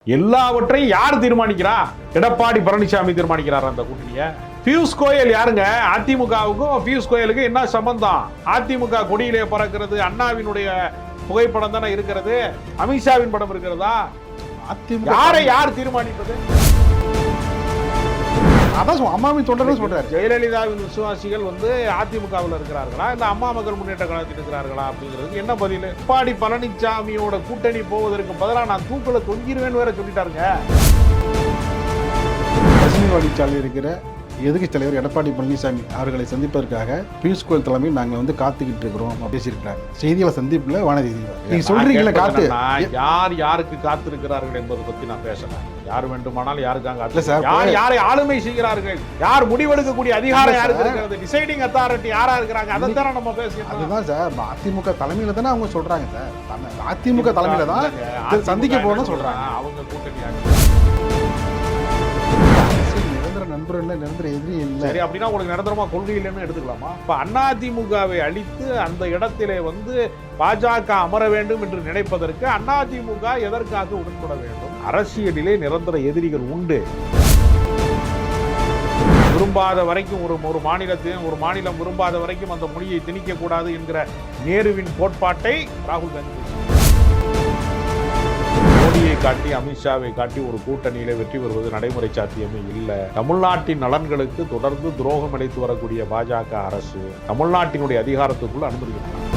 எல்லாவற்றையும் யார் தீர்மானிக்கிறா? எடப்பாடி பழனிசாமி தீர்மானிக்கிறார் அந்த கூட்டணியை. பியூஷ் கோயல் யாருங்க? அதிமுகவுக்கும் பியூஷ் கோயலுக்கு என்ன சம்பந்தம்? அதிமுக கொடியிலே பறக்கிறது அண்ணாவினுடைய புகைப்படம் தானே இருக்கிறது, அமித்ஷாவின் படம் இருக்கிறதா? யாரை யார் தீர்மானிப்பது? அதான் அம்மாவின் தொண்டர்கள் சொல்றாரு. ஜெயலலிதாவின் விசுவாசிகள் அதிமுகவில் இருக்கிறார்களா இல்ல அம்மா மக்கள் முன்னேற்ற கழகத்தில் இருக்கிறார்களா அப்படிங்கிறதுக்கு என்ன பதில்? எடப்பாடி பழனிசாமியோட கூட்டணி போவதற்கு பதிலாக நான் தூக்குல தொங்கிருவேன்னு வேற சொல்லிட்டாருங்க. பசுமைவாடிச்சாலையில் இருக்கிற எதிர்க்கட்சி தலைவர் எடப்பாடி பழனிசாமி அவர்களை சந்திப்பதற்காக பியூஷ் கோயல் தலைமையில் நாங்கள் காத்துக்கிட்டு இருக்கிறோம் பேசியிருக்கிறாங்க. செய்திகளை சந்திப்புல வானதி நீங்க சொல்றீங்களா காத்து யார் யாருக்கு காத்திருக்கிறார்கள் என்பதை பத்தி நான் பேசலாம். யார் வேண்டுமானாலும் யாருக்காக யாரை ஆளுமை செய்கிறார்கள், யார் முடிவெடுக்கக்கூடிய அதிகாரம் யாருக்கு இருக்கிறது, டிசைடிங் அத்தாரிட்டி யாரா இருக்கிறாங்க, அதை தானே நம்ம பேசுறோம். அதுதான் சார் அதிமுக தலைமையில தானே அவங்க சொல்றாங்க சார். அதிமுக தலைமையில தான் சந்திக்க போகணும்னு சொல்றாங்க. அவங்க கூட்டணி நண்பர் இல்ல, நிரந்தர எதிரி இல்ல. சரி, அப்படின்னா உங்களுக்கு நிரந்தரமா கொள்கை இல்லைன்னு எடுத்துக்கலாமா? இப்ப அதிமுகவை அழித்து அந்த இடத்திலே பாஜக அமர வேண்டும் என்று நினைப்பதற்கு அதிமுக எதற்காக உடன்பட வேண்டும்? அரசியலிலே நிரந்தர எதிரிகள் உண்டு. விரும்பாத வரைக்கும் ஒரு மாநிலம் விரும்பாத வரைக்கும் அந்த மொழியை திணிக்க கூடாது என்கிற நேருவின் கோட்பாட்டை ராகுல் காந்தி மோடியை காட்டி அமித்ஷாவை காட்டி ஒரு கூட்டணியில வெற்றி பெறுவது நடைமுறை சாத்தியமே இல்லை. தமிழ்நாட்டின் நலன்களுக்கு தொடர்ந்து துரோகம் அளித்து வரக்கூடிய பாஜக அரசு தமிழ்நாட்டினுடைய அதிகாரத்துக்குள்ள அனுமதிக்கிறாங்க.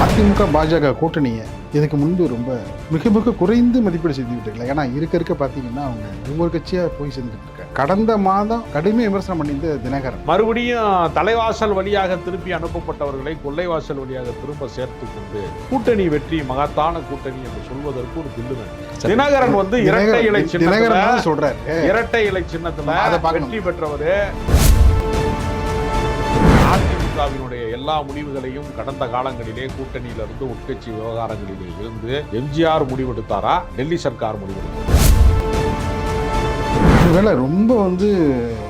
அதிமுக பாஜக கூட்டணியை இதுக்கு முன்பு ரொம்ப மிக மிக குறைந்து மதிப்பீடு செய்து விட்டாங்க. ஏன்னா இருக்க பார்த்தீங்கன்னா அவங்க ஒவ்வொரு கட்சியா போய் செஞ்சுட்டு இருக்காங்க. கடந்த மாதம் கடுமையாக விமர்சனம் பண்ணியிருந்த தினகரன் மறுபடியும் தலைவாசல் வழியாக திருப்பி அனுப்பப்பட்டவர்களை கொள்ளைவாசல் வழியாக திரும்ப சேர்த்து கொண்டு கூட்டணி வெற்றி மகத்தான கூட்டணி என்று சொல்வதற்கு ஒரு தில்லுவன். தினகரன் இரட்டை இலை சின்னத்துல சொல்றாரு. இரட்டை இலை சின்னத்துல வெற்றி பெற்றவரு. அதிமுகவினுடைய எல்லா முடிவுகளையும் கடந்த காலங்களிலே கூட்டணியிலிருந்து உட்கட்சி விவகாரங்களிலே இருந்து எம்ஜிஆர் முடிவெடுத்தாரா, டெல்லி சர்க்கார் முடிவெடுத்தாரா? ஒருவேளை ரொம்ப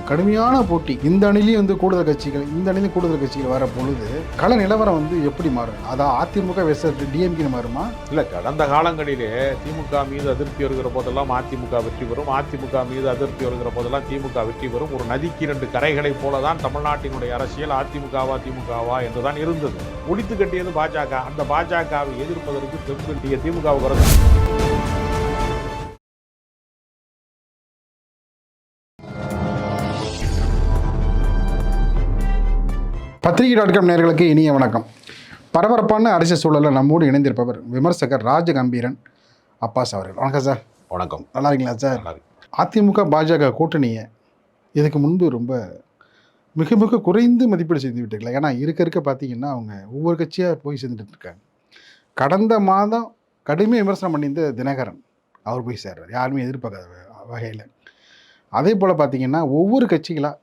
கடுமையான போட்டி இந்த அணிலையும் கூடுதல் கட்சிகள் வர பொழுது கள நிலவரம் எப்படி மாறும்? அதான் அதிமுக வெர்சஸ் டிஎம்கே மாறுமா? இல்ல, கடந்த காலங்களிலே திமுக மீது அதிருப்தி வருகிற போதெல்லாம் அதிமுக வெற்றி பெறும், அதிமுக மீது அதிருப்தி வருகிற போதெல்லாம் திமுக வெற்றி பெறும். ஒரு நதிக்கு இரண்டு கரைகளை போலதான் தமிழ்நாட்டினுடைய அரசியல் அதிமுகவா என்றுதான் இருந்தது. ஒழித்து கட்டியது பாஜக. அந்த பாஜகவை எதிர்ப்பதற்கு தெம்பு திமுக பத்திரிகை.com நேயர்களுக்கு இனிய வணக்கம். பரபரப்பான அரசியல் சூழலில் நம்மோடு இணைந்திருப்பவர் விமர்சகர் ராஜகம்பீரன் அப்பாஸ் அவர்கள். வணக்கம் சார். வணக்கம். நல்லா இருக்கீங்களா சார்? அதிமுக பாஜக கூட்டணியை இதுக்கு முன்பு ரொம்ப மிக மிக குறைந்து மதிப்பீடு செய்து விட்டாங்க. ஏன்னா இருக்க பார்த்தீங்கன்னா அவங்க ஒவ்வொரு கட்சியாக போய் சேர்ந்துட்டு இருக்காங்க. கடந்த மாதம் கடுமையாக விமர்சனம் பண்ணியிருந்த தினகரன் அவர் போய் சேர்றார், யாருமே எதிர்பார்க்காத வகையில். அதே போல் பார்த்தீங்கன்னா ஒவ்வொரு கட்சிகளாக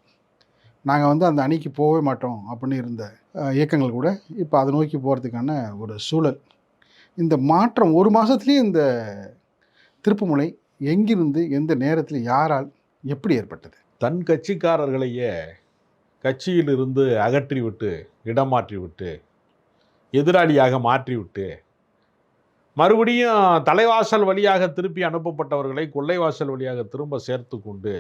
நாங்கள் அந்த அணிக்கு போகவே மாட்டோம் அப்படின்னு இருந்த இயக்கங்கள் கூட இப்போ அதை நோக்கி போகிறதுக்கான ஒரு சூழல். இந்த மாற்றம் ஒரு மாதத்துலேயே இந்த திருப்புமுனை எங்கிருந்து எந்த நேரத்தில் யாரால் எப்படி ஏற்பட்டது? தன் கட்சிக்காரர்களையே கட்சியிலிருந்து அகற்றிவிட்டு இடமாற்றிவிட்டு எதிராளியாக மாற்றிவிட்டு மறுபடியும் தலைவாசல் வழியாக திருப்பி அனுப்பப்பட்டவர்களை கொள்ளைவாசல் வழியாக திரும்ப சேர்த்து கொண்டு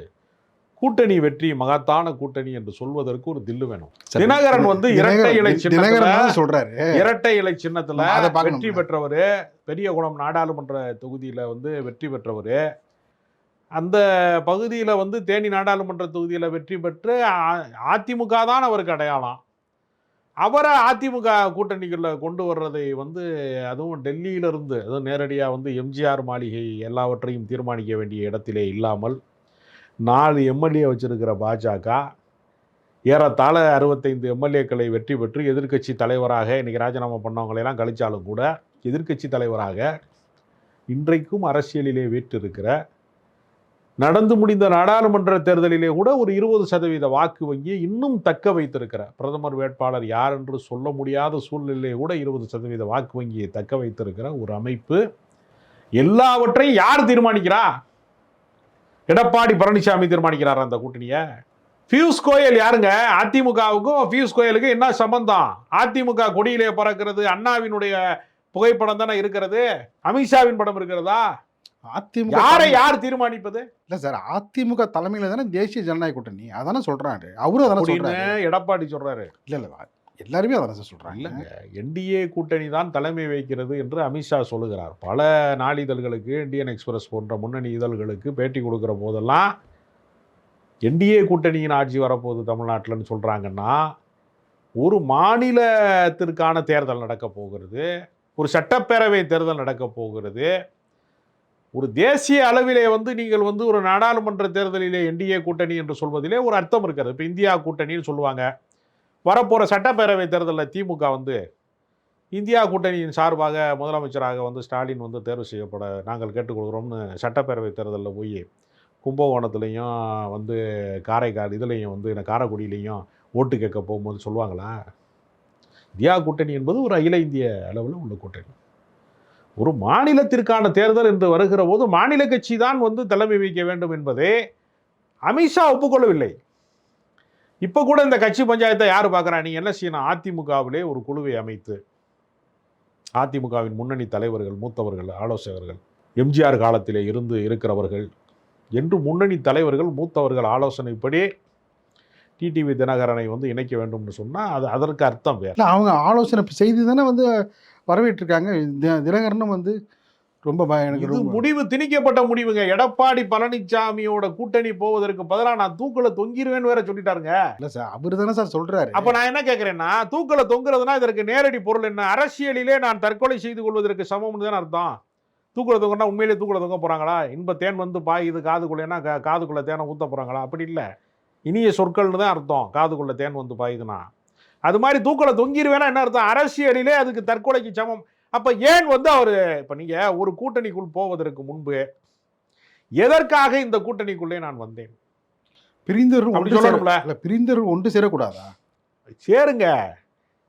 கூட்டணி வெற்றி மகத்தான கூட்டணி என்று சொல்வதற்கு ஒரு தில்லு வேணும். தினகரன் இரட்டை இலை சின்னத்துல சொல்றாரு. இரட்டை இலை சின்னத்துல வெற்றி பெற்றவரு, பெரியகுளம் நாடாளுமன்ற தொகுதியில வெற்றி பெற்றவரு. அந்த பகுதியில தேனி நாடாளுமன்ற தொகுதியில வெற்றி பெற்று அதிமுக தான் அவருக்கு அடையாளம். அவரை அதிமுக கூட்டணிகளில் கொண்டு வர்றதை அதுவும் டெல்லியிலிருந்து அதுவும் நேரடியாக எம்ஜிஆர் மாளிகை எல்லாவற்றையும் தீர்மானிக்க வேண்டிய இடத்திலே இல்லாமல் 4 எம்எல்ஏ வச்சிருக்கிற பாஜக ஏறத்தாழ 65 எம்எல்ஏக்களை வெற்றி பெற்று எதிர்க்கட்சி தலைவராக இன்னைக்கு ராஜினாமா பண்ணவங்களையெல்லாம் கழிச்சாலும் கூட எதிர்க்கட்சி தலைவராக இன்றைக்கும் அரசியலிலே வீற்றிருக்கிற, நடந்து முடிந்த நாடாளுமன்ற தேர்தலிலே கூட ஒரு 20% வாக்கு வங்கியை இன்னும் தக்க வைத்திருக்கிற, பிரதமர் வேட்பாளர் யார் என்று சொல்ல முடியாத சூழ்நிலையிலே கூட 20% வாக்கு வங்கியை தக்க வைத்திருக்கிற ஒரு அமைப்பு. எல்லாவற்றையும் யார் தீர்மானிக்கிறா? எடப்பாடி பழனிசாமி தீர்மானிக்கிறார் அந்த கூட்டணியை. பியூஷ் கோயல் யாருங்க? அதிமுகவுக்கும் பியூஷ் கோயலுக்கு என்ன சம்பந்தம்? அதிமுக கொடியிலே பறக்கிறது அண்ணாவினுடைய புகைப்படம் தானே இருக்கிறது. அமித்ஷாவின் படம் இருக்கிறதா? அதிமுக யார் தீர்மானிப்பது? இல்ல சார், அதிமுக தலைமையில தானே தேசிய ஜனநாயக கூட்டணி, அதானே சொல்றாரு. அவரும் அதானே சொல்றாரு. எடப்பாடி சொல்றாரு. இல்ல எல்லாருமே அதானே சார் சொல்றாங்க. இல்லைங்க, என்டிஏ கூட்டணி தான் தலைமை வைக்கிறது என்று அமித்ஷா சொல்லுகிறார். பல நாளிதழ்களுக்கு, இந்தியன் எக்ஸ்பிரஸ் போன்ற முன்னணி இதழ்களுக்கு பேட்டி கொடுக்குற போதெல்லாம் என்டிஏ கூட்டணியின் ஆட்சி வரப்போகுது தமிழ்நாட்டில்னு சொல்றாங்கன்னா, ஒரு மாநிலத்திற்கான தேர்தல் நடக்க போகிறது, ஒரு சட்டப்பேரவை தேர்தல் நடக்க போகிறது, ஒரு தேசிய அளவிலே நீங்கள் ஒரு நாடாளுமன்ற தேர்தலிலே என்டிஏ கூட்டணி என்று சொல்வதிலே ஒரு அர்த்தம் இருக்கிறது. இப்போ இந்தியா கூட்டணின்னு சொல்லுவாங்க. வரப்போகிற சட்டப்பேரவை தேர்தலில் திமுக இந்தியா கூட்டணியின் சார்பாக முதலமைச்சராக ஸ்டாலின் தேர்வு செய்யப்பட நாங்கள் கேட்டுக்கொள்கிறோம்னு சட்டப்பேரவை தேர்தலில் போய் கும்பகோணத்துலேயும் காரைக்கால் இதுலேயும் காரைக்குடியிலையும் ஓட்டு கேட்க போகும்போது சொல்லுவாங்களா? இந்தியா கூட்டணி என்பது ஒரு அகில இந்திய அளவில் உள்ள கூட்டணி. ஒரு மாநிலத்திற்கான தேர்தல் என்று வருகிற போது மாநில கட்சி தான் தலைமை வைக்க வேண்டும் என்பதே அமித்ஷா ஒப்புக்கொள்ளவில்லை. இப்போ கூட இந்த கட்சி பஞ்சாயத்தை யார் பார்க்குறா? நீங்கள் என்ன செய்யணும்? அதிமுகவிலே ஒரு குழுவை அமைத்து அதிமுகவின் முன்னணி தலைவர்கள், மூத்தவர்கள், ஆலோசகர்கள், எம்ஜிஆர் காலத்திலே இருக்கிறவர்கள் என்று முன்னணி தலைவர்கள், மூத்தவர்கள் ஆலோசனைப்படி டிடிவி தினகரனை இணைக்க வேண்டும்னு சொன்னால் அதற்கு அர்த்தம் வேறு. அவங்க ஆலோசனை செய்து தானே வரவேற்றிருக்காங்க. தினகரனும் ரொம்ப இது முடிவு திணிக்கப்பட்ட முடிவுங்க. எடப்பாடி பழனிசாமியோட கூட்டணி போவதற்கு பதிலாக நான் தூக்கில் தொங்கிருவேன்னு வேற சொல்லிட்டாருங்க. இல்லை சார், அவரு தானே சார் சொல்றாரு. அப்ப நான் என்ன கேட்கிறேன்னா, தூக்கில் தொங்குறதுனா இதற்கு நேரடி பொருள் என்ன? அரசியலிலே நான் தற்கொலை செய்து கொள்வதற்கு சமம்னு தானே அர்த்தம். தூக்கில் தொங்கினா உண்மையிலே தூக்கில் தொங்க போறாங்களா? இன்ப தேன் பாயுது காதுக்குள்ளேன்னா காதுக்குள்ள தேனை ஊத்த போறாங்களா? அப்படி இல்லை. இனிய சொற்கள்னு தான் அர்த்தம். காதுக்குள்ள தேன் பாயுதுன்னா அது மாதிரி தூக்கில் தொங்கிருவேனா என்ன அர்த்தம்? அரசியலிலே அதுக்கு தற்கொலைக்கு சமம். அப்ப ஏன் அவரு இப்ப நீங்க ஒரு கூட்டணிக்குள் போவதற்கு முன்பு எதற்காக இந்த கூட்டணிக்குள்ளே நான் வந்தேன்? பிரிந்தவர் ஒன்று சேரக்கூடாதா? சேருங்க.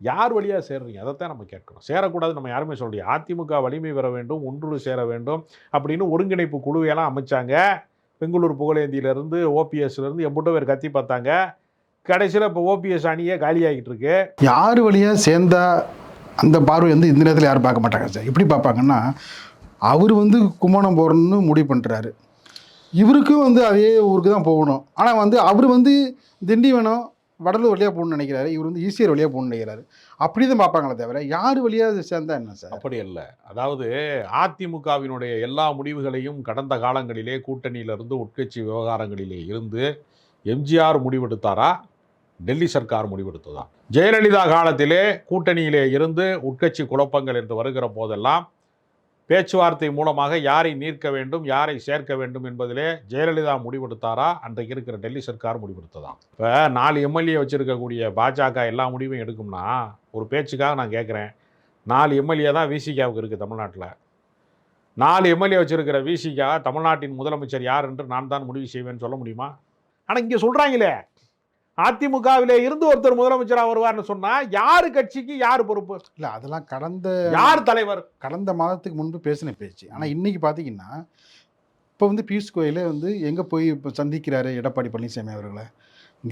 யார் வழியா சேர்றீங்க? அதைத்தான் நம்ம கேட்கணும். சேரக்கூடாது நம்ம யாருமே சொல்றீங்க. அதிமுக வலிமை பெற வேண்டும், ஒன்று சேர வேண்டும் அப்படின்னு ஒருங்கிணைப்பு குழுவையெல்லாம் அமைச்சாங்க. பெங்களூர் புகழேந்தியிலிருந்து ஓபிஎஸ்லேருந்து எம்பூட்ட பேர் கத்தி பார்த்தாங்க. கடைசியில் இப்போ ஓபிஎஸ் அணியே காலியாகிட்டு இருக்கு. யார் வழியா சேர்ந்தா அந்த பார்வை இந்த நேரத்தில் யாரும் பார்க்க மாட்டாங்க சார். எப்படி பார்ப்பாங்கன்னா, அவர் கும்பகோணம் போகிறன்னு முடிவு பண்ணுறாரு, இவருக்கும் அதே ஊருக்கு தான் போகணும். ஆனால் அவர் திண்டிவனம் வடலூர் வழியாக போகணும்னு நினைக்கிறாரு, இவர் ஈசிஆர் வழியாக போகணும்னு நினைக்கிறாரு. அப்படி தான் பார்ப்பாங்களே தவிர யார் வழியாக சேர்ந்தா என்ன சார்? அப்படி இல்லை. அதாவது அதிமுகவினுடைய எல்லா முடிவுகளையும் கடந்த காலங்களிலே கூட்டணியிலிருந்து உட்கட்சி விவகாரங்களிலே இருந்து எம்ஜிஆர் முடிவெடுத்தாரா, டெல்லி சர்க்கார் முடிவெடுத்ததா? ஜெயலலிதா காலத்திலே கூட்டணியிலே இருந்து உட்கட்சி குழப்பங்கள் என்று வருகிற போதெல்லாம் பேச்சுவார்த்தை மூலமாக யாரை நீர்க்க வேண்டும், யாரை சேர்க்க வேண்டும் என்பதிலே ஜெயலலிதா முடிவெடுத்தாரா, அன்றைக்கு இருக்கிற டெல்லி சர்க்கார் முடிவெடுத்ததா? இப்போ 4 எம்எல்ஏ வச்சிருக்கக்கூடிய பாஜக எல்லா முடிவையும் எடுக்கும்னா, ஒரு பேச்சுக்காக நான் கேட்குறேன், 4 எம்எல்ஏ தான் விசிகாவுக்கு இருக்குது தமிழ்நாட்டில். 4 எம்எல்ஏ வச்சிருக்கிற விசிகா தமிழ்நாட்டின் முதலமைச்சர் யார் என்று நான் தான் முடிவு செய்வேன்னு சொல்ல முடியுமா? ஆனால் இங்கே சொல்கிறாங்களே, அதிமுகவிலே இருந்து ஒருத்தர் முதலமைச்சராக வருவார்னு சொன்னா யாரு கட்சிக்கு யார் பொறுப்பு? இல்லை, அதெல்லாம் யார் தலைவர்? கடந்த மாதத்துக்கு முன்பு பேசின பேச்சு. ஆனால் இன்னைக்கு பார்த்தீங்கன்னா, இப்போ பியூஷ் கோயலே எங்கே போய் இப்போ சந்திக்கிறாரு எடப்பாடி பழனிசாமி அவர்களை?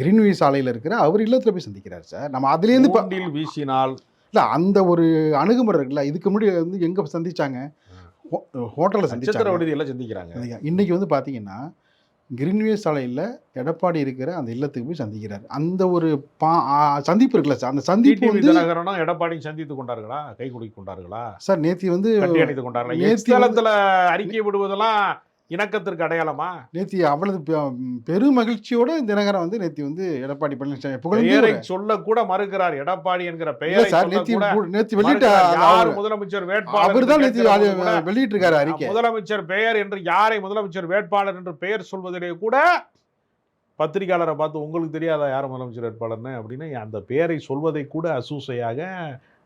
கிரீன்வே சாலையில் இருக்கிற அவர் இல்லத்தில் போய் சந்திக்கிறார் சார். நம்ம அதுலேருந்து வீசினால் இல்லை, அந்த ஒரு அணுகுமுறை இருக்குல்ல. இதுக்கு முன்னாடி எங்கே சந்திச்சாங்க? ஹோட்டலில் சந்திக்கிறாங்க. இன்னைக்கு பார்த்தீங்கன்னா கிரீன்வே சாலையில் எடப்பாடி இருக்கிற அந்த இல்லத்துக்கு போய் சந்திக்கிறார். அந்த ஒரு சந்திப்பு இருக்குல்ல சார், அந்த சந்திப்பு எடப்பாடி சந்தித்து கொண்டார்களா, கை குலுக்கி கொண்டார்களா சார்? நேத்தி கட்டி அணைத்து கொண்டார்களா? அறிக்கை விடுவதெல்லாம் இணக்கத்திற்கு அடையாளமா? நேத்தி அவ்வளவு பெரும் மகிழ்ச்சியோட தினகரன் நேத்தி எடப்பாடி பழனிசாமி பெயரை சொல்ல கூட மறுக்கிறார். எடப்பாடி என்கிற பெயரை நேத்தி வெளியிட்டார் முதலமைச்சர் வேட்பாளர். அவர் தான் நேத்தி வெளியிட்டிருக்காரு அறிக்கை. முதலமைச்சர் பெயர் என்று யாரை முதலமைச்சர் வேட்பாளர் என்று பெயர் சொல்வதிலே கூட பத்திரிகையாளரை பார்த்து உங்களுக்கு தெரியாதா யார் முதலமைச்சர் வேட்பாளர்னு அப்படின்னு அந்த பெயரை சொல்வதை கூட அசூசையாக,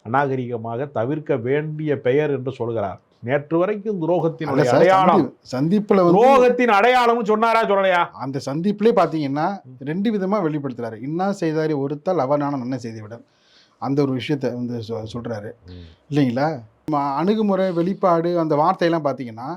அநாகரிகமாக தவிர்க்க வேண்டிய பெயர் என்று சொல்கிறார். நேற்று வரைக்கும் துரோகத்தின் அடையாளம், சந்திப்புல துரோகத்தின் அடையாளம் சொன்னாரா சொல்லலையா? அந்த சந்திப்புலேயே பார்த்தீங்கன்னா 2 விதமாக வெளிப்படுத்துறாரு. இன்னா செய்தாரி ஒருத்தால் அவனான நன்மை செய்து விட, அந்த ஒரு விஷயத்த சொல்றாரு இல்லைங்களா? அணுகுமுறை, வெளிப்பாடு, அந்த வார்த்தையெல்லாம் பார்த்தீங்கன்னா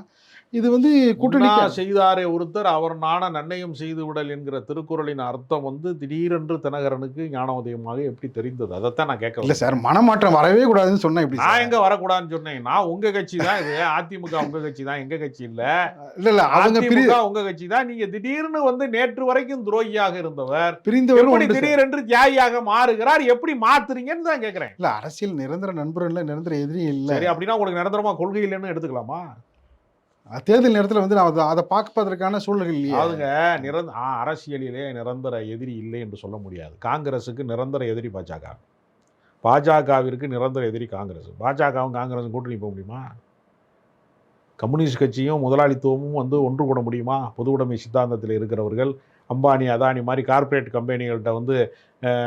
இது வந்து கூட்டணி செய்தாரே ஒருத்தர் அவர் நாண நன்னயம் செய்து விடல் என்கிற திருக்குறளின் அர்த்தம் வந்து திடீரென்று தினகரனுக்கு ஞானோதயமாக எப்படி தெரிந்தது? அதைத்தான் நான் கேட்க இல்லை சார், மனமாற்றம் வரவே கூடாதுன்னு சொன்னா எப்படி நான் சார்? எங்க வரக்கூடாதுன்னு சொன்னேன்? நான் உங்க கட்சி தான் இது, அதிமுக உங்க கட்சி தான், எங்க கட்சி இல்ல. இல்ல அவங்க அதிமுக உங்க கட்சி தான். நீங்க திடீர்னு வந்து நேற்று வரைக்கும் துரோகியாக இருந்தவர் பிரிந்தவரும் எப்படி உண்டு சார். திடீரென்று தியாகியாக மாறுகிறார்? எப்படி மாத்துறீங்கன்னு தான் கேட்கிறேன். இல்ல அரசியல் நிரந்தர நண்பர் இல்ல, நிரந்தர எதிரி இல்ல. சரி, அப்படின்னா உங்களுக்கு நிரந்தரமா கொள்கை இல்லைன்னு எடுத்துக்கலாமா? தேர்தல் நேரத்துல வந்து நான் அதை பார்ப்பதற்கான சூழ்நிலை இல்லையா? அதுங்க அரசியலிலே நிரந்தர எதிரி இல்லை என்று சொல்ல முடியாது. காங்கிரஸுக்கு நிரந்தர எதிரி பாஜக, பாஜகவிற்கு நிரந்தர எதிரி காங்கிரஸ். பாஜகவும் காங்கிரஸும் கூட்டணி போக முடியுமா? கம்யூனிஸ்ட் கட்சியும் முதலாளித்துவமும் வந்து ஒன்று கூட முடியுமா? பொது உடைமை சித்தாந்தத்தில் இருக்கிறவர்கள் அம்பானி அதானி மாதிரி கார்ப்பரேட் கம்பெனிகள்கிட்ட வந்து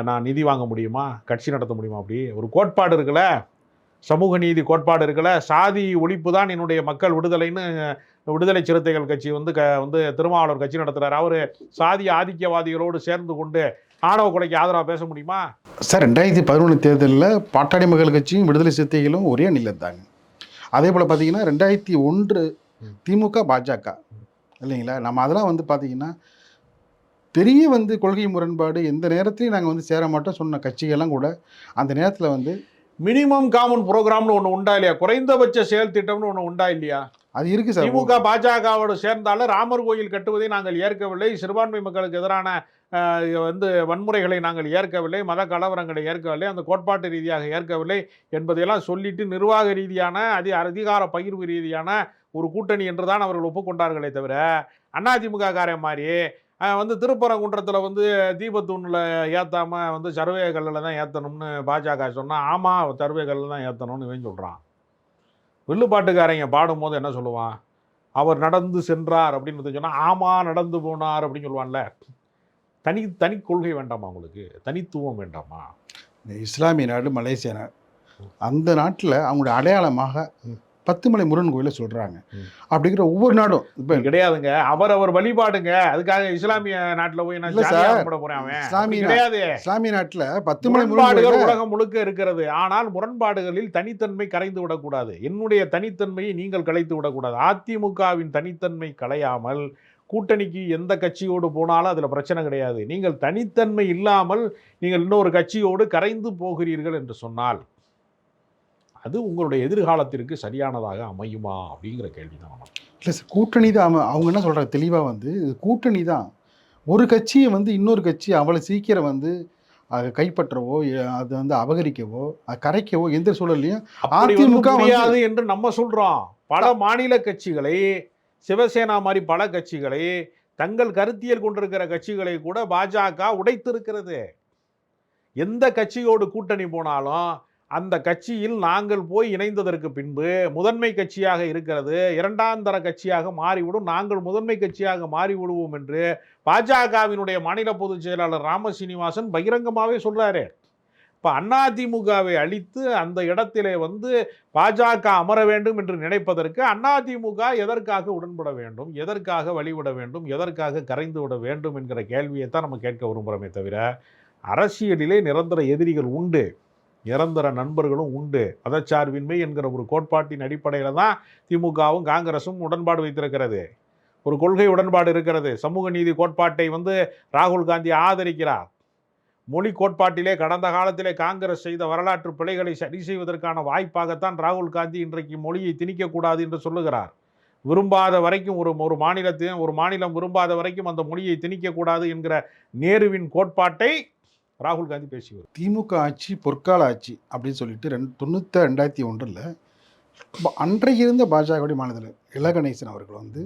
நான் நிதி வாங்க முடியுமா? கட்சி நடத்த முடியுமா? அப்படி ஒரு கோட்பாடு இருக்குல்ல, சமூக நீதி கோட்பாடு இருக்குல்ல, சாதி ஒழிப்பு தான் என்னுடைய மக்கள் விடுதலைன்னு விடுதலை சிறுத்தைகள் கட்சி வந்து வந்து திருமாவளவர் கட்சி நடத்துறாரு. அவரு சாதி ஆதிக்கவாதிகளோடு சேர்ந்து கொண்டு ஆணவ கொலைக்கு ஆதரவாக பேச முடியுமா? சார் 2011 தேர்தலில் பாட்டாளி மக்கள் கட்சியும் விடுதலை சிறுத்தைகளும் ஒரே அணியில் இருந்தாங்க. அதே போல் பார்த்தீங்கன்னா 2001 திமுக பாஜக இல்லைங்களா? நம்ம அதெல்லாம் வந்து பார்த்தீங்கன்னா பெரிய வந்து கொள்கை முரண்பாடு, எந்த நேரத்திலையும் நாங்கள் வந்து சேர மாட்டோம் சொன்ன கட்சிகள்லாம் கூட அந்த நேரத்தில் வந்து மினிமம் காமன் ப்ரோக்ராம்னு ஒன்று உண்டா இல்லையா? குறைந்தபட்ச செயல் திட்டம்னு ஒன்று உண்டா இல்லையா? அது இருக்கு சார். திமுக பாஜகவோடு சேர்ந்தாலும் ராமர் கோயில் கட்டுவதை நாங்கள் ஏற்கவில்லை, சிறுபான்மை மக்களுக்கு எதிரான வந்து வன்முறைகளை நாங்கள் ஏற்கவில்லை, மத கலவரங்களை ஏற்கவில்லை, அந்த கோட்பாட்டு ரீதியாக ஏற்கவில்லை என்பதையெல்லாம் சொல்லிட்டு நிர்வாக ரீதியான அதிகார பகிர்வு ரீதியான ஒரு கூட்டணி என்றுதான் அவர்கள் ஒப்புக்கொண்டார்களே தவிர, அதிமுக காரன் மாதிரி வந்து திருப்பரங்குன்றத்தில் வந்து தீபத்தூணில் ஏற்றாமல் வந்து சர்வே கல்லில் தான் ஏற்றணும்னு பாஜக சொன்னால், ஆமாம் சர்வே கல்லில் தான் ஏற்றணும்னு இவன் சொல்கிறான். வில்லுப்பாட்டுக்காரங்க பாடும்போது என்ன சொல்லுவான்? அவர் நடந்து சென்றார் அப்படின்னு சொன்னால், ஆமாம் நடந்து போனார் அப்படின்னு சொல்லுவான்ல. தனி கொள்கை வேண்டாமா உங்களுக்கு? தனித்துவம் வேண்டாமா? இஸ்லாமிய நாடு மலேசியா நாடு, அந்த நாட்டில் அவங்களுடைய அடையாளமாக 10 மலை முருகன் கோயிலை சொல்கிறாங்க. அப்படிங்கிற ஒவ்வொரு நாடும் இப்போ கிடையாதுங்க. அவர் வழிபாடுங்க. அதுக்காக இஸ்லாமிய நாட்டில் போய் நான் கும்பிட போறேன் அவன். இஸ்லாமிய கிடையாது. இஸ்லாமிய நாட்டில் 10 மலை முரண்பாடுகள் உலகம் முழுக்க இருக்கிறது. ஆனால் முரண்பாடுகளில் தனித்தன்மை கரைந்து விடக்கூடாது. என்னுடைய தனித்தன்மையை நீங்கள் கலைத்து விடக்கூடாது. அதிமுகவின் தனித்தன்மை கலையாமல் கூட்டணிக்கு எந்த கட்சியோடு போனாலும் அதில் பிரச்சனை கிடையாது. நீங்கள் தனித்தன்மை இல்லாமல் நீங்கள் இன்னொரு கட்சியோடு கரைந்து போகிறீர்கள் என்று சொன்னால் அது உங்களுடைய எதிர்காலத்திற்கு சரியானதாக அமையுமா அப்படிங்கிற கேள்வி தான். இல்லை சார், கூட்டணி தான். அவங்க என்ன சொல்கிறாங்க தெளிவாக வந்து கூட்டணி தான். ஒரு கட்சியை வந்து இன்னொரு கட்சி அவ்வளோ சீக்கிரம் வந்து அதை கைப்பற்றவோ அதை வந்து அபகரிக்கவோ கரைக்கவோ எந்த சூழல்லையும் அதிமுக முடியாது என்று நம்ம சொல்கிறோம். பல மாநில கட்சிகளை, சிவசேனா மாதிரி பல கட்சிகளை, தங்கள் கருத்தியல் கொண்டிருக்கிற கட்சிகளை கூட பாஜக உடைத்திருக்கிறது. எந்த கட்சியோடு கூட்டணி போனாலும் அந்த கட்சியில் நாங்கள் போய் இணைந்ததற்கு பின்பு முதன்மை கட்சியாக இருக்கிறது இரண்டாம் தர கட்சியாக மாறிவிடும், நாங்கள் முதன்மை கட்சியாக மாறிவிடுவோம் என்று பாஜகவினுடைய மாநில பொதுச் செயலாளர் ராமசீனிவாசன் பகிரங்கமாகவே சொல்றாரு. இப்போ அதிமுகவை அழித்து அந்த இடத்திலே வந்து பாஜக அமர வேண்டும் என்று நினைப்பதற்கு அதிமுக எதற்காக உடன்பட வேண்டும், எதற்காக வழிவிட வேண்டும், எதற்காக கரைந்து விட வேண்டும் என்கிற கேள்வியை தான் நம்ம கேட்க விரும்புகிறோமே தவிர, அரசியலிலே நிரந்தர எதிரிகள் உண்டு, நிரந்தர நண்பர்களும் உண்டு. மதச்சார்பின்மை என்கிற ஒரு கோட்பாட்டின் அடிப்படையில் தான் திமுகவும் காங்கிரஸும் உடன்பாடு வைத்திருக்கிறது. ஒரு கொள்கை உடன்பாடு இருக்கிறது. சமூக நீதி கோட்பாட்டை வந்து ராகுல் காந்தி ஆதரிக்கிறார். மொழி கோட்பாட்டிலே கடந்த காலத்திலே காங்கிரஸ் செய்த வரலாற்று பிழைகளை சரி செய்வதற்கான வாய்ப்பாகத்தான் ராகுல் காந்தி இன்றைக்கு மொழியை திணிக்கக்கூடாது என்று சொல்லுகிறார். விரும்பாத வரைக்கும் ஒரு மாநிலம் விரும்பாத வரைக்கும் அந்த மொழியை திணிக்கக்கூடாது என்கிற நேருவின் கோட்பாட்டை ராகுல் காந்தி பேசுவார். திமுக ஆட்சி பொற்கால ஆட்சி அப்படின்னு சொல்லிட்டு 2001 அன்றைக்கு இருந்த பாஜக மாநில இலகணேசன் அவர்கள் வந்து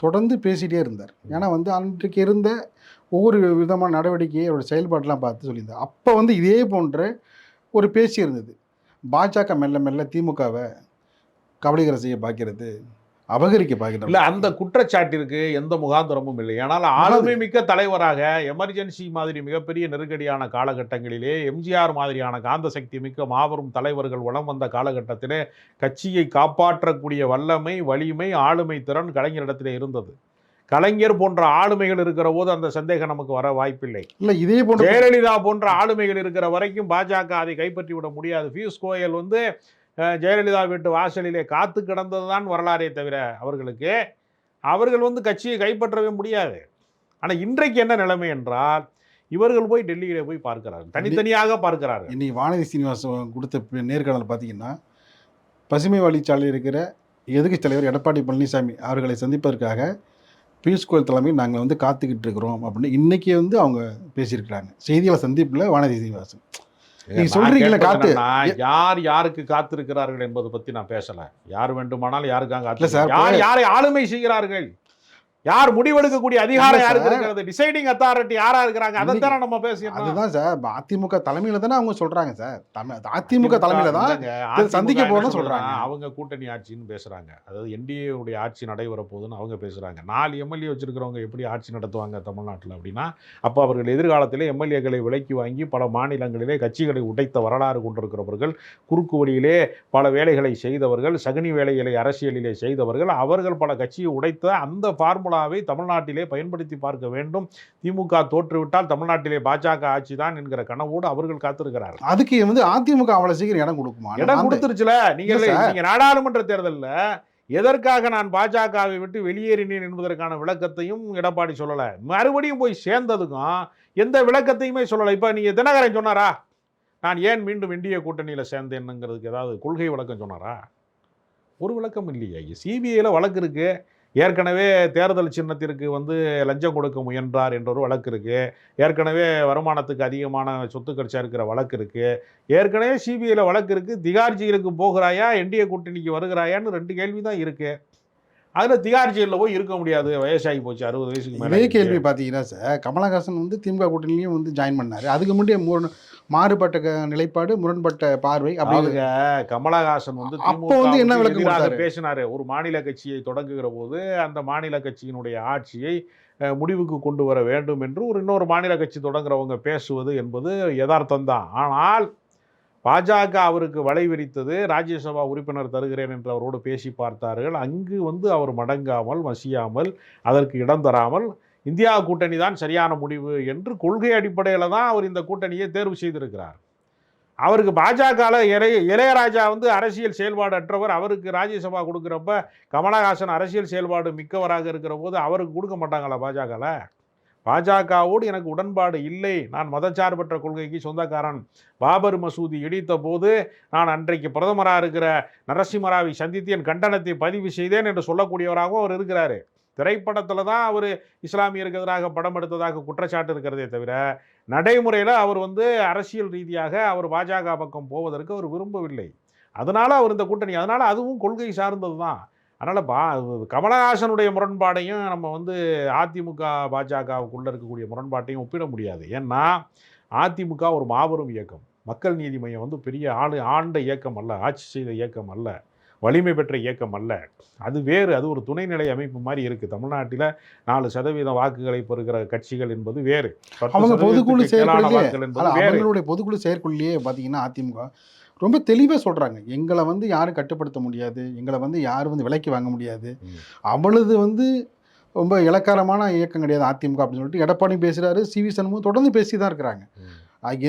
தொடர்ந்து பேசிகிட்டே இருந்தார். ஏன்னா வந்து அன்றைக்கு இருந்த ஒவ்வொரு விதமான நடவடிக்கையை அவரோட செயல்பாட்டெலாம் பார்த்து சொல்லியிருந்தார். அப்போ வந்து இதே போன்ற ஒரு பேச்சு இருந்தது. பாஜக மெல்ல மெல்ல திமுகவை கபலீகர செய்ய பார்க்கிறது, அபகரிக்க பார்க்கிறது. இல்லை, அந்த குற்றச்சாட்டிற்கு எந்த முகாந்திரமும் இல்லை. ஆனால் ஆளுமை மிக்க தலைவராக எமர்ஜென்சி மாதிரி மிகப்பெரிய நெருக்கடியான காலகட்டங்களிலே எம்ஜிஆர் மாதிரியான காந்த சக்தி மிக்க மாபெரும் தலைவர்கள் வலம் வந்த காலகட்டத்திலே கட்சியை காப்பாற்றக்கூடிய வல்லமை, வலிமை, ஆளுமை திறன் கலைஞரிடத்திலே இருந்தது. கலைஞர் போன்ற ஆளுமைகள் இருக்கிற போது அந்த சந்தேகம் நமக்கு வர வாய்ப்பில்லை. இல்லை, இதே போன்ற ஜெயலலிதா போன்ற ஆளுமைகள் இருக்கிற வரைக்கும் பாஜக அதை கைப்பற்றி விட முடியாது. பியூஷ் கோயல் வந்து ஜெயலலிதா வீட்டு வாசலிலே காத்து கிடந்தது தான் வரலாறே தவிர அவர்கள் வந்து கட்சியை கைப்பற்றவே முடியாது. ஆனால் இன்றைக்கு என்ன நிலைமை என்றால் இவர்கள் போய் டெல்லியிலே போய் பார்க்கிறார்கள், தனித்தனியாக பார்க்கிறார்கள். இன்னைக்கு வானதி சீனிவாசன் கொடுத்த நேர்காணல் பார்த்தீங்கன்னா, பசுமை வழிச்சாலையில் இருக்கிற எதிர்க்கட்சி தலைவர் எடப்பாடி பழனிசாமி அவர்களை சந்திப்பதற்காக பியூஷ் கோயல் தலைமையில் நாங்கள் வந்து காத்துக்கிட்டு இருக்கிறோம் அப்படின்னு இன்னைக்கு வந்து அவங்க பேசியிருக்கிறாங்க செய்தியாளர் சந்திப்பில் வானதி சீனிவாசன். நீங்க சொல்றீங்களா காத்து யார் யாருக்கு காத்திருக்கிறார்கள் என்பதை பத்தி நான் பேசல. யார் வேண்டுமானாலும் யாருக்காக இல்ல சார், யார் யாரை ஆளுமை செய்கிறார்கள், யார் முடிவெடுக்கக்கூடிய அதிகாரம் யாருக்கு இருக்கிறது, டிசைடிங் அத்தாரிட்டி யாரா இருக்கிறாங்க, அதைத்தானே நம்ம பேசுறோம். அதுதான் சார், அதிமுக தலைமையில தானே அவங்க சொல்றாங்க சார். அதிமுக தலைமையில தான் சந்திக்க போறோம்னு சொல்றாங்க. அவங்க கூட்டணி ஆட்சின்னு பேசுறாங்க. அதாவது என்டிஏ உடைய ஆட்சி நடைபெற போகுதுன்னு அவங்க பேசுறாங்க. 4 எம்எல்ஏ வச்சிருக்கிறவங்க எப்படி ஆட்சி நடத்துவாங்க தமிழ்நாட்டில் அப்படின்னா, அப்போ அவர்கள் எதிர்காலத்திலே எம்எல்ஏக்களை விலைக்கு வாங்கி பல மாநிலங்களிலே கட்சிகளை உடைத்த வரலாறு கொண்டிருக்கிறவர்கள், குறுக்கு வழியிலே பல வேலைகளை செய்தவர்கள், சகுனி வேலைகளை அரசியலிலே செய்தவர்கள், அவர்கள் பல கட்சியை உடைத்த அந்த ஃபார்முலாவை தமிழ்நாட்டிலே பயன்படுத்தி பார்க்க வேண்டும். திமுக தோற்றுவிட்டால் தமிழ்நாட்டிலே பாஜக ஆட்சி தான் என்கிற கனவோடு அவர்கள் காத்திருக்கிறார்கள். அதுக்கு வந்து அதிமுக அவ்வளவு சீக்கிரம் இடம் கொடுக்குமா? இடம் கொடுத்துருச்சுல. நீங்க நாடாளுமன்ற தேர்தலில் எதற்காக நான் பாஜகவை விட்டு வெளியேறினேன் என்பதற்கான விளக்கத்தையும் எடப்பாடி சொல்லல. மறுபடியும் போய் சேர்ந்ததுக்கும் எந்த விளக்கத்தையுமே சொல்லலை. இப்ப நீங்க தினகரன் சொன்னாரா நான் ஏன் மீண்டும் என்டிஏ கூட்டணியில சேர்ந்தேன்னுங்கிறதுக்கு ஏதாவது கொள்கை விளக்கம் சொன்னாரா? ஒரு விளக்கம் இல்லையா. சிபிஐல வழக்கு இருக்கு. ஏற்கனவே தேர்தல் சின்னத்திற்கு வந்து லஞ்சம் கொடுக்க முயன்றார் என்ற ஒரு வழக்கு இருக்கு. ஏற்கனவே வருமானத்துக்கு அதிகமான சொத்துக்கள் சேர்க்கிற வழக்கு இருக்கு. ஏற்கனவே சிபிஐல வழக்கு இருக்கு. திகார் ஜெயிலுக்கு போகிறாயா, என்டிஏ கூட்டணிக்கு வருகிறாயான்னு 2 கேள்வி தான் இருக்கு. அதில் திகார் ஜெயிலில் போய் இருக்க முடியாது, வயசாகி போச்சு, 60 வயசுக்கு மேலே. இதே கேள்வி பார்த்தீங்கன்னா சார், கமலஹாசன் வந்து திமுக கூட்டணிலையும் வந்து ஜாயின் பண்ணார். அதுக்கு முன்னாடி மாறுபட்ட நிலைப்பாடு, முரண்பட்ட பார்வை அப்படிங்க. கமலஹாசன் வந்து அப்போ வந்து என்ன விளக்கம் பேசினாரு. ஒரு மாநில கட்சியை தொடங்குகிற போது அந்த மாநில கட்சியினுடைய ஆட்சியை முடிவுக்கு கொண்டு வர வேண்டும் என்று இன்னொரு மாநில கட்சி தொடங்குறவங்க பேசுவது என்பது யதார்த்தம் தான். ஆனால் பாஜக அவருக்கு வலை விரித்தது. ராஜ்யசபா உறுப்பினர் தருகிறேன் என்று அவரோடு பேசி பார்த்தார்கள். அங்கு வந்து அவர் மடங்காமல், மசியாமல், அதற்கு இடம் தராமல் இந்தியா கூட்டணி தான் சரியான முடிவு என்று கொள்கை அடிப்படையில் தான் அவர் இந்த கூட்டணியை தேர்வு செய்திருக்கிறார். அவருக்கு பாஜகவில் இளையராஜா வந்து அரசியல் செயல்பாடு அற்றவர். அவருக்கு ராஜ்யசபா கொடுக்குறப்ப கமலஹாசன் அரசியல் செயல்பாடு மிக்கவராக இருக்கிற போது அவருக்கு கொடுக்க மாட்டாங்களா பாஜகவில்? பாஜகவோடு எனக்கு உடன்பாடு இல்லை, நான் மதச்சார்பற்ற கொள்கைக்கு சொந்தக்காரன், பாபர் மசூதி இடித்த போது நான் அன்றைக்கு பிரதமராக இருக்கிற நரசிம்மராவை சந்தித்து என் கண்டனத்தை பதிவு செய்தேன் என்று சொல்லக்கூடியவராகவும் அவர் இருக்கிறாரு. திரைப்படத்தில் தான் அவர் இஸ்லாமியருக்கு எதிராக படம் எடுத்ததாக குற்றச்சாட்டு இருக்கிறதே தவிர நடைமுறையில் அவர் வந்து அரசியல் ரீதியாக அவர் பாஜக பக்கம் போவதற்கு அவர் விரும்பவில்லை. அதனால் அவர் இந்த கூட்டணி, அதனால் அதுவும் கொள்கை சார்ந்தது தான். அதனால் கமலஹாசனுடைய முரண்பாடையும் நம்ம வந்து அதிமுக பாஜகவுக்குள்ளே இருக்கக்கூடிய முரண்பாட்டையும் ஒப்பிட முடியாது. ஏன்னா அதிமுக ஒரு மாபெரும் இயக்கம், மக்கள் நீதி மையம் வந்து பெரிய ஆண்ட இயக்கம் அல்ல, ஆட்சி செய்த இயக்கம் அல்ல, வலிமை பெற்ற இயக்கம் அல்ல. அது வேறு, அது ஒரு துணைநிலை அமைப்பு மாதிரி இருக்குது. தமிழ்நாட்டில் 4% வாக்குகளை பெறுகிற கட்சிகள் என்பது வேறு. அவங்க பொதுக்குழு செயற்குழுவே பொதுக்குழு செயற்குழுலேயே பார்த்தீங்கன்னா அதிமுக ரொம்ப தெளிவாக சொல்கிறாங்க, எங்களை வந்து யாரும் கட்டுப்படுத்த முடியாது, எங்களை வந்து யாரும் வந்து விலைக்கு வாங்க முடியாது, அவளது வந்து ரொம்ப இலக்காரமான இயக்கம் கிடையாது அதிமுக அப்படின்னு சொல்லிட்டு எடப்பாடி பேசுகிறாரு. சிவி சண்முகம் தொடர்ந்து பேசி தான் இருக்கிறாங்க.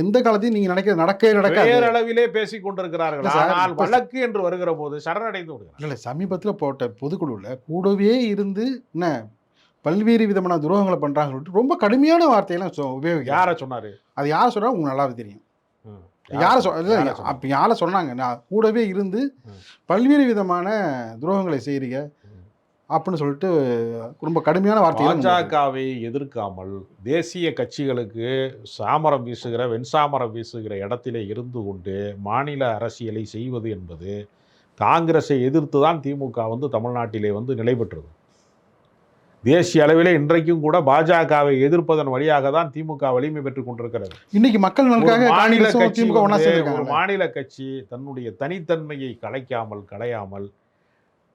எந்த காலத்தையும் நீங்க நடக்காத அளவிலே பேசி கொண்டிருக்கிறார்கள். ஆனால் வழக்கு என்று வருகிற போது சரணடைந்து விடுகிறார். இல்லை, சமீபத்தில் போட்ட பொதுக்குழுவில் கூடவே இருந்து என்ன பல்வேறு விதமான துரோகங்களை பண்றாங்க ரொம்ப கடுமையான வார்த்தையெல்லாம் உபயோகிக்க. யாரை சொன்னாரு? அது யாரை சொன்னா உங்களுக்கு நல்லாவே தெரியும். யாரை சொன்னாங்க? நான் கூடவே இருந்து பல்வேறு விதமான துரோகங்களை செய்றீங்க அப்படின்னு சொல்லிட்டு ரொம்ப கடுமையான வார்த்தை. பாஜகவை எதிர்க்காமல் தேசிய கட்சிகளுக்கு சாமரம் வீசுகிற வெண்சாமரம் வீசுகிற இடத்திலே இருந்து கொண்டு மாநில அரசியலை செய்வது என்பது காங்கிரஸை எதிர்த்து தான் திமுக வந்து தமிழ்நாட்டிலே வந்து நிலை பெற்றது. தேசிய அளவிலே இன்றைக்கும் கூட பாஜகவை எதிர்ப்பதன் வழியாக தான் திமுக வலிமை பெற்றுக் கொண்டிருக்கிறது. இன்னைக்கு மக்கள் மாநில கட்சி தன்னுடைய தனித்தன்மையை களையாமல்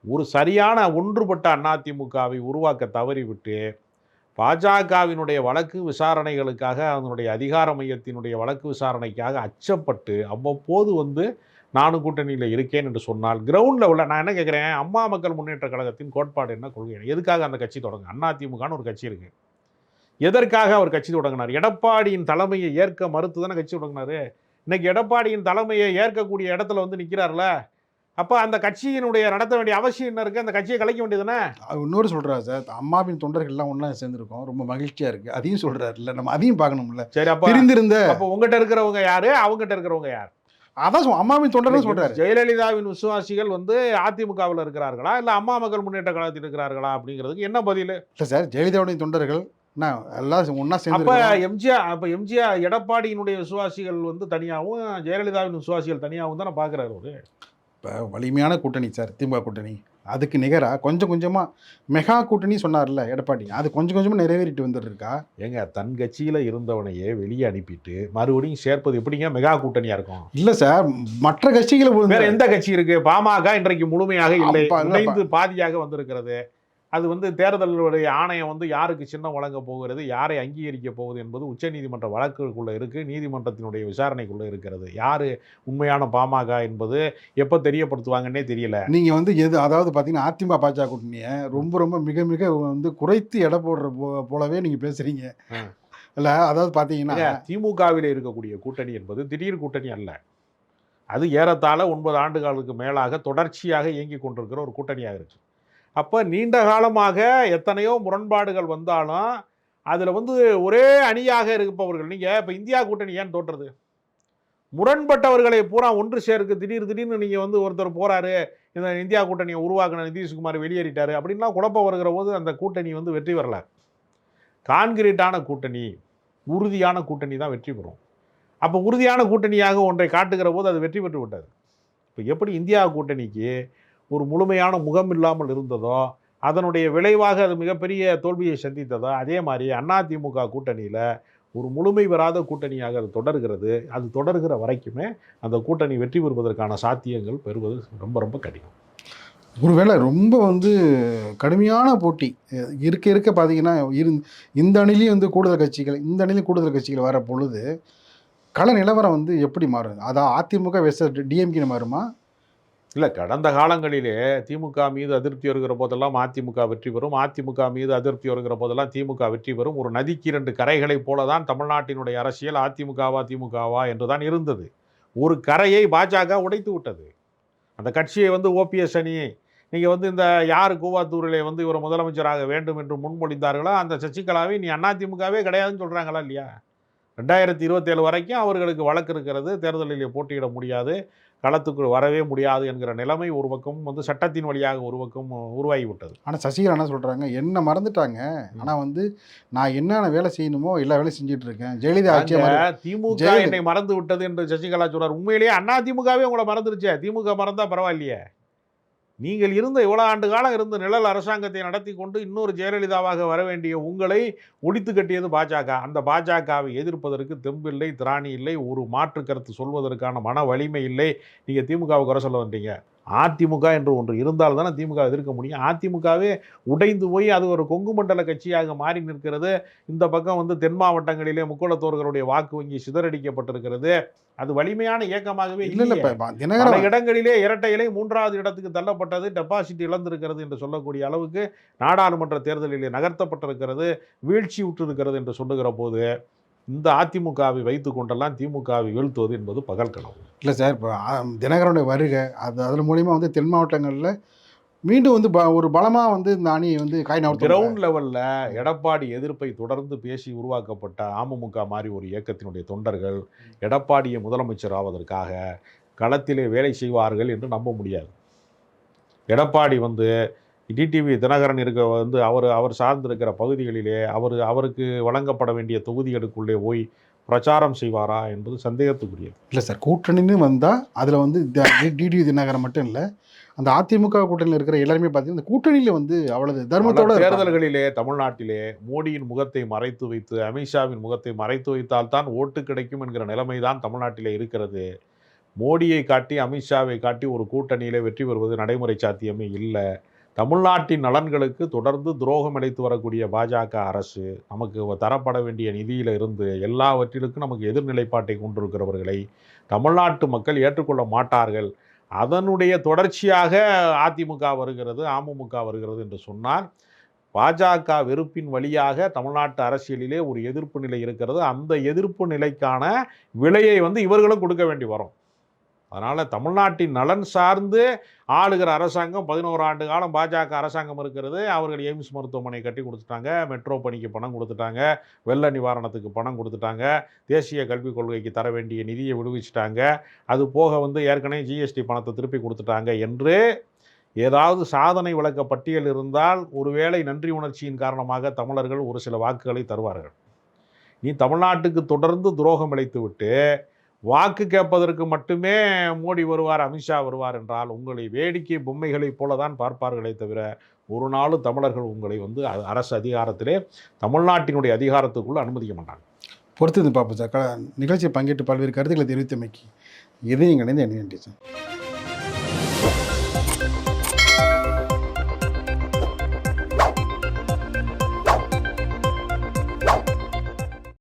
ஒரு சரியான ஒன்றுபட்ட அதிமுகவை உருவாக்க தவறிவிட்டு பாஜகவினுடைய வழக்கு விசாரணைகளுக்காக, அதனுடைய அதிகார மையத்தினுடைய வழக்கு விசாரணைக்காக அச்சப்பட்டு அவ்வப்போது வந்து நானும் கூட்டணியில் இருக்கேன் என்று சொன்னால் கிரவுண்டில் உள்ள, நான் என்ன கேட்குறேன், அம்மா மக்கள் முன்னேற்ற கழகத்தின் கோட்பாடு என்ன, கொள்கை என்ன, எதுக்காக அந்த கட்சி தொடங்க? அதிமுகன்னு ஒரு கட்சி இருக்குது, எதற்காக அவர் கட்சி தொடங்கினார்? எடப்பாடியின் தலைமையை ஏற்க மறுத்து தானே கட்சி தொடங்கினார். இன்னைக்கு எடப்பாடியின் தலைமையை ஏற்கக்கூடிய இடத்துல வந்து நிற்கிறார்ல, அப்போ அந்த கட்சியினுடைய நடத்த வேண்டிய அவசியம் என்ன இருக்குது? அந்த கட்சியை கலைக்க வேண்டியதுதானே? இன்னொரு சொல்கிறார் சார், அம்மாவின் தொண்டர்கள்லாம் ஒன்றா சேர்ந்துருக்கோம், ரொம்ப மகிழ்ச்சியாக இருக்குது, அதையும் சொல்கிறாரு. இல்லை நம்ம அதையும் பார்க்கணும்ல. சரி, அப்போ பிரிந்திருந்த அப்போ உங்ககிட்ட இருக்கிறவங்க யாரு, அவங்ககிட்ட இருக்கிறவங்க யார்? அதான் அம்மாவின் தொண்டர்கள் சொல்கிறாரு. ஜெயலலிதாவின் விசுவாசிகள் வந்து அதிமுகவில் இருக்கிறார்களா, இல்லை அம்மா மக்கள் முன்னேற்ற கழகத்தில் இருக்கிறார்களா அப்படிங்கிறதுக்கு என்ன பதில்? இல்லை சார், ஜெயலலிதாவுடைய தொண்டர்கள் நான் எல்லாம் ஒன்றா அப்போ சேர்ந்து எம்ஜிஆர் எடப்பாடியினுடைய விசுவாசிகள் வந்து தனியாகவும், ஜெயலலிதாவின் விசுவாசிகள் தனியாகவும் தானே பார்க்குறாரு அவரு. இப்போ வலிமையான கூட்டணி சார் திமுக கூட்டணி. அதுக்கு நிகராக கொஞ்சம் கொஞ்சமாக மெகா கூட்டணி சொன்னார்ல எடப்பாடி, அது கொஞ்சம் கொஞ்சமாக நிறைவேறிட்டு வந்துருக்கா? ஏங்க, தன் கட்சியில் இருந்தவனையே வெளியே அனுப்பிட்டு மறுபடியும் சேர்ப்பது எப்படிங்க மெகா கூட்டணியாக இருக்கும்? இல்லை சார், மற்ற கட்சிகளை வேற எந்த கட்சி இருக்கு? பாமக இன்றைக்கு முழுமையாக இல்லை, அப்பா, இல்லப்பா. இணைந்து பாதியாக வந்திருக்கிறது. அது வந்து தேர்தலுடைய ஆணையம் வந்து யாருக்கு சின்னம் வழங்க போகிறது, யாரை அங்கீகரிக்க போகுது என்பது உச்சநீதிமன்ற வழக்குக்குள்ளே இருக்குது, நீதிமன்றத்தினுடைய விசாரணைக்குள்ளே இருக்கிறது. யார் உண்மையான பாமக என்பது எப்போ தெரியப்படுத்துவாங்கன்னே தெரியல. நீங்கள் வந்து அதாவது பார்த்தீங்கன்னா அதிமுக பாஜக கூட்டணியை ரொம்ப ரொம்ப மிக மிக வந்து குறைத்து எடை போடுற போலவே நீங்கள் பேசுகிறீங்க. இல்லை, அதாவது பார்த்தீங்கன்னா திமுகவில் இருக்கக்கூடிய கூட்டணி என்பது திடீர் கூட்டணி அல்ல. அது ஏறத்தாழ 9 ஆண்டுகளுக்கு மேலாக தொடர்ச்சியாக இயங்கி கொண்டிருக்கிற ஒரு கூட்டணியாக இருக்குது. அப்போ நீண்ட காலமாக எத்தனையோ முரண்பாடுகள் வந்தாலும் அதில் வந்து ஒரே அணியாக இருப்பவர்கள். நீங்கள் இப்போ இந்தியா கூட்டணி ஏன் தோற்றுறது? முரண்பட்டவர்களை பூரா ஒன்று சேர்க்கு திடீர்னு நீங்கள் வந்து ஒருத்தர் போகிறாரு, இந்த இந்தியா கூட்டணியை உருவாக்கின நிதிஷ்குமார் வெளியேறிட்டாரு அப்படின்லாம் குழப்பம் வருகிற போது அந்த கூட்டணி வந்து வெற்றி பெறல. கான்கிரீட்டான கூட்டணி, உறுதியான கூட்டணி தான் வெற்றி பெறும். அப்போ உறுதியான கூட்டணியாக ஒன்றை காட்டுகிற போது அது வெற்றி பெற்று விட்டது. இப்போ எப்படி இந்தியா கூட்டணிக்கு ஒரு முழுமையான முகம் இல்லாமல் இருந்ததோ, அதனுடைய விளைவாக அது மிகப்பெரிய தோல்வியை சந்தித்ததோ, அதே மாதிரி அதிமுக கூட்டணியில் ஒரு முழுமை பெறாத கூட்டணியாக அது தொடர்கிறது. அது தொடர்கிற வரைக்குமே அந்த கூட்டணி வெற்றி பெறுவதற்கான சாத்தியங்கள் பெறுவது ரொம்ப ரொம்ப கடினம். ஒருவேளை ரொம்ப வந்து கடுமையான போட்டி இருக்க பார்த்தீங்கன்னா இந்த அணிலையும் வந்து கூடுதல் கட்சிகள், இந்த அணிலையும் கூடுதல் கட்சிகள் வர பொழுது கள நிலவரம் வந்து எப்படி மாறும்? அதான் அதிமுக வெர்சஸ் டிஎம்கே மாறுமா? இல்லை, கடந்த காலங்களிலே திமுக மீது அதிருப்தி வருகிற போதெல்லாம் அதிமுக வெற்றி பெறும், அதிமுக மீது அதிருப்தி வருகிற போதெல்லாம் திமுக வெற்றி பெறும். ஒரு நதிக்கு 2 கரைகளைப் போல தான் தமிழ்நாட்டினுடைய அரசியல் அதிமுகவா என்று தான் இருந்தது. ஒரு கரையை பாஜக உடைத்து விட்டது. அந்த கட்சியை வந்து ஓபிஎஸ் அணி, நீங்கள் வந்து இந்த யார் கூவாத்தூரிலே வந்து இவர் முதலமைச்சராக வேண்டும் என்று முன்மொழிந்தார்களோ அந்த சசிகலாவை நீ அதிமுகவே கிடையாதுன்னு சொல்கிறாங்களா இல்லையா? 2027 வரைக்கும் அவர்களுக்கு வழக்கு இருக்கிறது, தேர்தலில் போட்டியிட முடியாது, களத்துக்கு வரவே முடியாது என்கிற நிலைமை ஒரு பக்கம் வந்து சட்டத்தின் வழியாக ஒரு பக்கம் உருவாகிவிட்டது. ஆனால் சசிகலா என்ன சொல்கிறாங்க, என்ன மறந்துட்டாங்க, ஆனால் வந்து நான் என்னென்ன வேலை செய்யணுமோ எல்லா வேலையும் செஞ்சுட்டு இருக்கேன். ஜெயலலிதா திமுக என்னை மறந்து விட்டது என்று சசிகலா சொல்றார். உண்மையிலேயே அதிமுகவே உங்களை மறந்துருச்சே. திமுக மறந்தா பரவாயில்லையே. நீங்கள் இருந்த இவ்வளோ ஆண்டு காலம் இருந்த நிழல் அரசாங்கத்தை நடத்தி கொண்டு இன்னொரு ஜெயலலிதாவாக வர வேண்டிய உங்களை ஒழித்து கட்டியது பாஜக. அந்த பாஜகவை எதிர்ப்பதற்கு தெம்பில்லை, திராணி இல்லை, ஒரு மாற்று கருத்து சொல்வதற்கான மன வலிமை இல்லை. நீங்கள் திமுகவை குறை சொல்ல வந்தீங்க. அதிமுக என்று ஒன்று இருந்தால் தானே திமுக எதிர்க்க முடியும். அதிமுகவே உடைந்து போய் அது ஒரு கொங்கு மண்டல கட்சியாக மாறி நிற்கிறது. இந்த பக்கம் வந்து தென் மாவட்டங்களிலே முக்குளத்தோர்களுடைய வாக்கு வங்கி சிதறடிக்கப்பட்டிருக்கிறது. அது வலிமையான இயக்கமாகவே இல்லை. பல இடங்களிலே இரட்டை இலை 3வது இடத்துக்கு தள்ளப்பட்டது, டெபாசிட் இழந்திருக்கிறது என்று சொல்லக்கூடிய அளவுக்கு நாடாளுமன்ற தேர்தலிலே நகர்த்தப்பட்டிருக்கிறது, வீழ்ச்சி உற்றிருக்கிறது என்று சொல்லுகிற போது இந்த அதிமுகவை வைத்து கொண்டெல்லாம் திமுகவை வீழ்த்துவது என்பது பகல் கனவு. இல்லை சார், இப்போ தினகரனுடைய வருகை அதன் மூலிமா வந்து தென் மாவட்டங்களில் மீண்டும் வந்து ஒரு பலமாக வந்து இந்த அணி வந்து கிரவுண்ட் லெவலில் எடப்பாடி எதிர்ப்பை தொடர்ந்து பேசி உருவாக்கப்பட்ட அமமுக மாதிரி ஒரு இயக்கத்தினுடைய தொண்டர்கள் எடப்பாடியை முதலமைச்சர் ஆவதற்காக களத்திலே வேலை செய்வார்கள் என்று நம்ப முடியாது. எடப்பாடி வந்து டிடிவி தினகரன் வந்து அவர் சார்ந்திருக்கிற பகுதிகளிலே அவருக்கு வழங்கப்பட வேண்டிய தொகுதிகளுக்குள்ளே போய் பிரச்சாரம் செய்வாரா என்பது சந்தேகத்துக்குரியது. இல்லை சார், கூட்டணின்னு வந்தால் அதில் வந்து டிடிவி தினகரன் மட்டும் இல்லை, அந்த அதிமுக கூட்டணியில் இருக்கிற எல்லாருமே பார்த்தீங்கன்னா இந்த கூட்டணியில் வந்து அவ்வளவு தர்மத்தோட தேர்தல்களிலே தமிழ்நாட்டிலே மோடியின் முகத்தை மறைத்து வைத்து அமித்ஷாவின் முகத்தை மறைத்து வைத்தால்தான் ஓட்டு கிடைக்கும் என்கிற நிலைமை தான் தமிழ்நாட்டிலே இருக்கிறது. மோடியை காட்டி அமித்ஷாவை காட்டி ஒரு கூட்டணியிலே வெற்றி பெறுவது நடைமுறை சாத்தியமே இல்லை. தமிழ்நாட்டின் நலன்களுக்கு தொடர்ந்து துரோகம் இழைத்து வரக்கூடிய பாஜக அரசு நமக்கு தரப்பட வேண்டிய நிதியில் இருந்து எல்லாவற்றிற்கும் நமக்கு எதிர்நிலைப்பாட்டை கொண்டிருக்கிறவர்களை தமிழ்நாட்டு மக்கள் ஏற்றுக்கொள்ள மாட்டார்கள். அதனுடைய தொடர்ச்சியாக அதிமுக வருகிறது, அமமுக வருகிறது என்று சொன்னால் பாஜக வெறுப்பின் வழியாக தமிழ்நாட்டு அரசியலிலே ஒரு எதிர்ப்பு நிலை இருக்கிறது. அந்த எதிர்ப்பு நிலைக்கான விலையை வந்து இவர்களும் கொடுக்க வேண்டி வரும். அதனால் தமிழ்நாட்டின் நலன் சார்ந்து ஆளுகிற அரசாங்கம் 11 ஆண்டு காலம் பாஜக அரசாங்கம் இருக்கிறது. அவர்கள் எய்ம்ஸ் மருத்துவமனை கட்டி கொடுத்துட்டாங்க, மெட்ரோ பணிக்கு பணம் கொடுத்துட்டாங்க, வெள்ள நிவாரணத்துக்கு பணம் கொடுத்துட்டாங்க, தேசிய கல்விக் கொள்கைக்கு தர வேண்டிய நிதியை விடுவிச்சிட்டாங்க, அது போக ஏற்கனவே ஜிஎஸ்டி பணத்தை திருப்பி கொடுத்துட்டாங்க என்று ஏதாவது சாதனை விளக்க பட்டியல் இருந்தால் ஒருவேளை நன்றி உணர்ச்சியின் காரணமாக தமிழர்கள் ஒரு சில வாக்குகளை தருவார்கள். நீ தமிழ்நாட்டுக்கு தொடர்ந்து துரோகம் இழைத்துவிட்டு வாக்கு கேட்பதற்கு மட்டுமே மோடி வருவார், அமித்ஷா வருவார் என்றால் உங்களை வேடிக்கை பொம்மைகளைப் போல தான் பார்ப்பார்களே தவிர ஒரு நாள் தமிழர்கள் உங்களை அரசு அதிகாரத்திலே தமிழ்நாட்டினுடைய அதிகாரத்துக்குள்ள அனுமதிக்க மாட்டாங்க. பொறுத்து பார்ப்போம் சார். நிகழ்ச்சியை பங்கேற்று பல்வேறு கருத்துக்களை தெரிவித்தமைக்கு இதையும் இணைந்து நன்றி சார்.